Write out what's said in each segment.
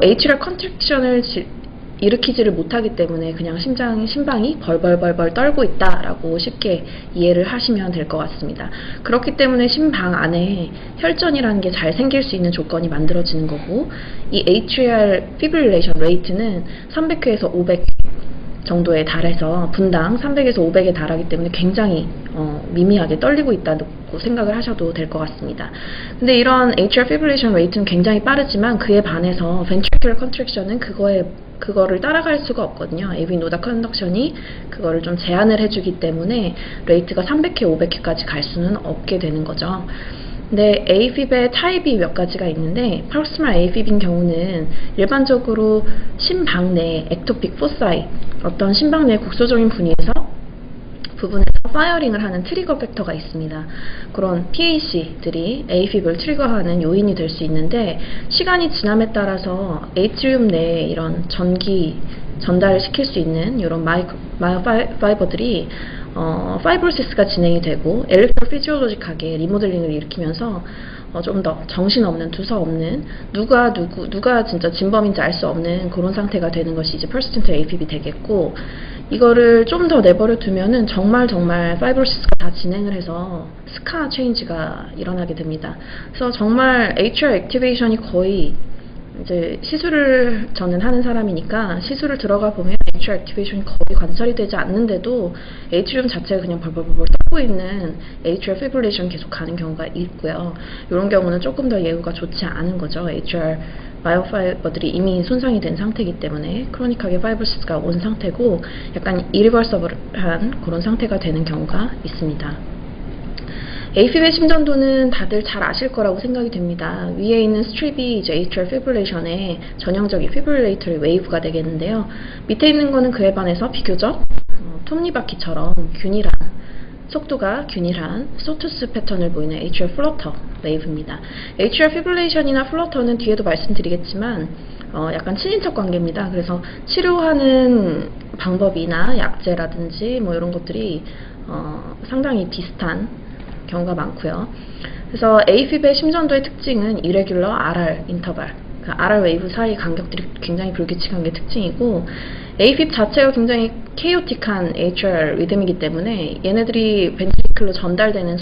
atrial contraction을 일으키지를 못하기 때문에 그냥 심방이 벌벌벌벌 떨고 있다라고 쉽게 이해를 하시면 될 것 같습니다. 그렇기 때문에 심방 안에 혈전이라는 게 잘 생길 수 있는 조건이 만들어지는 거고, 이 atrial fibrillation rate는 300회에서 500회 정도에 달해서 분당 300에서 500에 달하기 때문에 굉장히 미미하게 떨리고 있다고 생각을 하셔도 될 것 같습니다. 근데 이런 atrial fibrillation rate는 굉장히 빠르지만 그에 반해서 ventricular contraction은 그거를 따라갈 수가 없거든요. AV 노다 컨덕션이 그거를 좀 제한을 해주기 때문에 레이트가 300회, 500회까지 갈 수는 없게 되는 거죠. 근데 AFib의 타입이 몇 가지가 있는데, 프록시멀 AFib인 경우는 일반적으로 심방 내 ectopic foci, 어떤 심방 내 국소적인 부분에서 파이어링을 하는 트리거 팩터가 있습니다. 그런 PAC들이 AFib을 트리거하는 요인이 될 수 있는데, 시간이 지남에 따라서 에이트리움 내에 이런 전기 전달을 시킬 수 있는 이런 마이오파이버들이 파이브로시스가 진행이 되고 엘렉트로피지올로직하게 리모델링을 일으키면서 좀 더 정신없는, 두서없는, 누가 진짜 진범인지 알 수 없는 그런 상태가 되는 것이 이제 persistent AFib이 되겠고, 이거를 좀 더 내버려 두면은 정말 파이브로시스가 다 진행을 해서 스카 체인지가 일어나게 됩니다. 그래서 정말 atrial activation이 거의 이제 시술을 저는 하는 사람이니까 시술을 들어가 보면 atrial activation이 거의 관찰이 되지 않는데도 에이트리움 자체가 그냥 벌벌벌 떨고 있는 atrial fibrillation 계속 가는 경우가 있고요. 이런 경우는 조금 더 예후가 좋지 않은 거죠. atrial 마이오파이버들이 이미 손상이 된 상태이기 때문에 크로닉하게 파이브로시스가 온 상태고 약간 이리버서블한 그런 상태가 되는 경우가 있습니다. AFib의 심전도는 다들 잘 아실 거라고 생각이 됩니다. 위에 있는 스트립이 이제 atrial fibrillation의 전형적인 fibrillatory wave가 되겠는데요. 밑에 있는 거는 그에 반해서 비교적 톱니바퀴처럼 속도가 균일한 소투스 패턴을 보이는 atrial flutter wave입니다. atrial fibrillation이나 flutter는 뒤에도 말씀드리겠지만 약간 친인척 관계입니다. 그래서 치료하는 방법이나 약제라든지 뭐 이런 것들이 상당히 비슷한 경우가 많고요. 그래서 AFib의 심전도의 특징은 irregular RR 인터벌, RR 웨이브 사이 간격들이 굉장히 불규칙한 게 특징이고, AFib 자체가 굉장히 chaotic한 atrial 리듬이기 때문에 얘네들이 벤트리클로 전달되는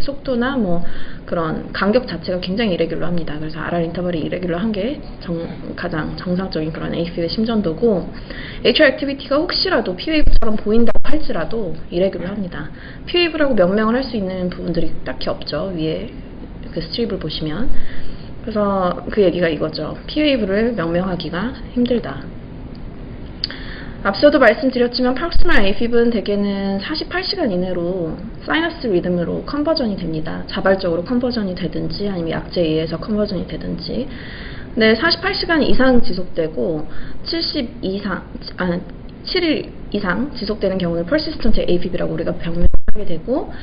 속도나 뭐 그런 간격 자체가 굉장히 irregular합니다. 그래서 RR 인터벌이 irregular한 게 가장 정상적인 그런 AFib의 심전도고, atrial activity가 혹시라도 P웨이브처럼 보인다고 할지라도 irregular합니다. P웨이브라고 명명을 할 수 있는 부분들이 딱히 없죠. 위에 그 스트립을 보시면. 그래서 그 얘기가 이거죠. P웨이브를 명명하기가 힘들다. 앞서도 말씀드렸지만 프록시멀 AFib은 대개는 48시간 이내로 사이너스 리듬으로 컨버전이 됩니다. 자발적으로 컨버전이 되든지 아니면 약제에 의해서 컨버전이 되든지. 근데 48시간 이상 지속되고 7일 이상 지속되는 경우는 persistent AFib이라고 우리가 병명하게 되고,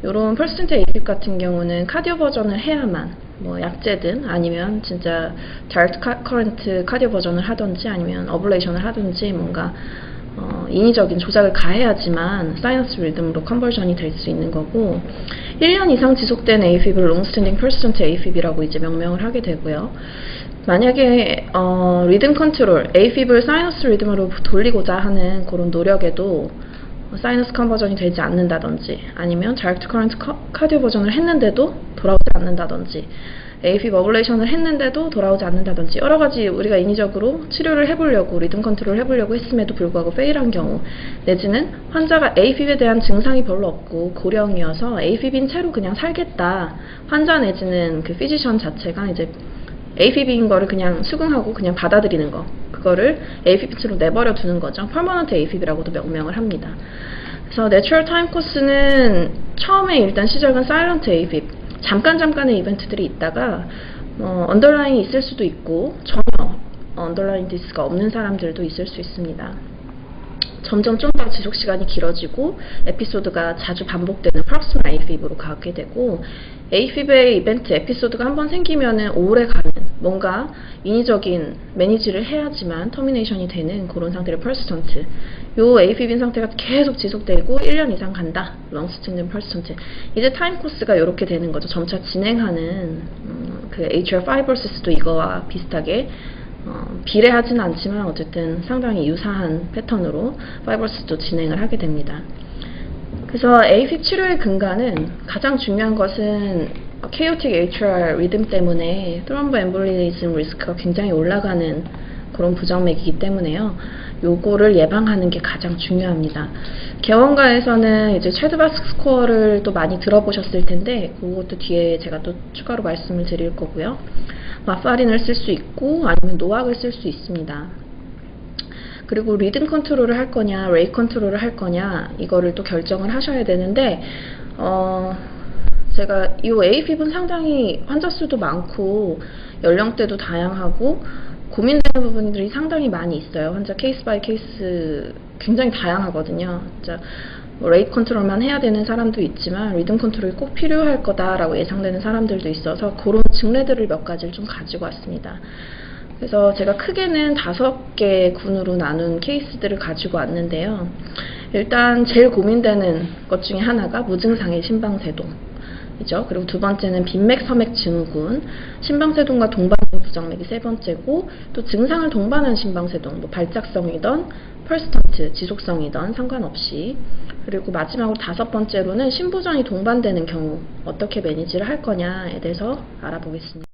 이런 persistent AFib 같은 경우는 카디오 버전을 해야만, 뭐 약제든 아니면 진짜 direct current 카디오 버전을 하든지 아니면 어블레이션을 하든지 뭔가 인위적인 조작을 가해야지만 사이너스 리듬으로 컨버전이 될 수 있는 거고, 1년 이상 지속된 AFib을 long-standing persistent AFib이라고 이제 명명을 하게 되고요. 만약에 리듬 컨트롤, AFib을 사이너스 리듬으로 돌리고자 하는 그런 노력에도 사이너스 컨버전이 되지 않는다든지, 아니면 다이렉트 커런트 카디오 버전을 했는데도 돌아오지 않는다든지, AFib 어블레이션을 했는데도 돌아오지 않는다든지, 여러 가지 우리가 인위적으로 치료를 해보려고, 리듬 컨트롤을 해보려고 했음에도 불구하고 페일한 경우, 내지는 환자가 AFib에 대한 증상이 별로 없고 고령이어서 AFib인 채로 그냥 살겠다, 환자 내지는 그 피지션 자체가 이제 AFib인 거를 그냥 수긍하고 그냥 받아들이는 거, 그거를 AFib으로 내버려 두는 거죠. 퍼머넌트 AFib이라고도 명명을 합니다. 그래서 내추럴 타임 코스는 처음에 일단 시작은 사일런트 AFib, 잠깐의 이벤트들이 있다가 언더라인이 있을 수도 있고 전혀 언더라인 디스가 없는 사람들도 있을 수 있습니다. 점점 좀 더 지속 시간이 길어지고 에피소드가 자주 반복되는 프록시멀 AFib으로 가게 되고, AFib의 이벤트 에피소드가 한번 생기면은 오래 가는, 뭔가 인위적인 매니지를 해야지만 터미네이션이 되는 그런 상태를 persistent, 요 AFib인 상태가 계속 지속되고 1년 이상 간다, long-standing persistent. 이제 타임 코스가 이렇게 되는 거죠. 점차 진행하는 그 atrial fibrosis도 이거와 비슷하게 비례하지는 않지만 어쨌든 상당히 유사한 패턴으로 파이버스도 진행을 하게 됩니다. 그래서 AFib 치료의 근간은 가장 중요한 것은 chaotic atrial rhythm 때문에 트롬보엠볼리즘 리스크가 굉장히 올라가는 그런 부정맥이기 때문에요. 요거를 예방하는 게 가장 중요합니다. 개원가에서는 이제 체드바스크 스코어를 또 많이 들어보셨을 텐데 그것도 뒤에 제가 또 추가로 말씀을 드릴 거고요. 마파린을 쓸 수 있고 아니면 노악을 쓸 수 있습니다. 그리고 리듬 컨트롤을 할 거냐 레이 컨트롤을 할 거냐 이거를 또 결정을 하셔야 되는데 제가 이 AFib은 상당히 환자 수도 많고 연령대도 다양하고 고민되는 부분들이 상당히 많이 있어요. 환자 케이스 바이 케이스 굉장히 다양하거든요. 진짜 레이트 컨트롤만 해야 되는 사람도 있지만 리듬 컨트롤이 꼭 필요할 거다라고 예상되는 사람들도 있어서 그런 증례들을 몇 가지를 좀 가지고 왔습니다. 그래서 제가 크게는 5개 군으로 나눈 케이스들을 가지고 왔는데요. 일단 제일 고민되는 것 중에 하나가 무증상의 심방세동 이죠. 그리고 두 번째는 빈맥 서맥 증후군, 심방세동과 동반된 부정맥이 세 번째고, 또 증상을 동반한 심방세동, 뭐 발작성이던 퍼스턴트, 지속성이던 상관없이, 그리고 마지막으로 5번째로는 심부전이 동반되는 경우 어떻게 매니지를 할 거냐에 대해서 알아보겠습니다.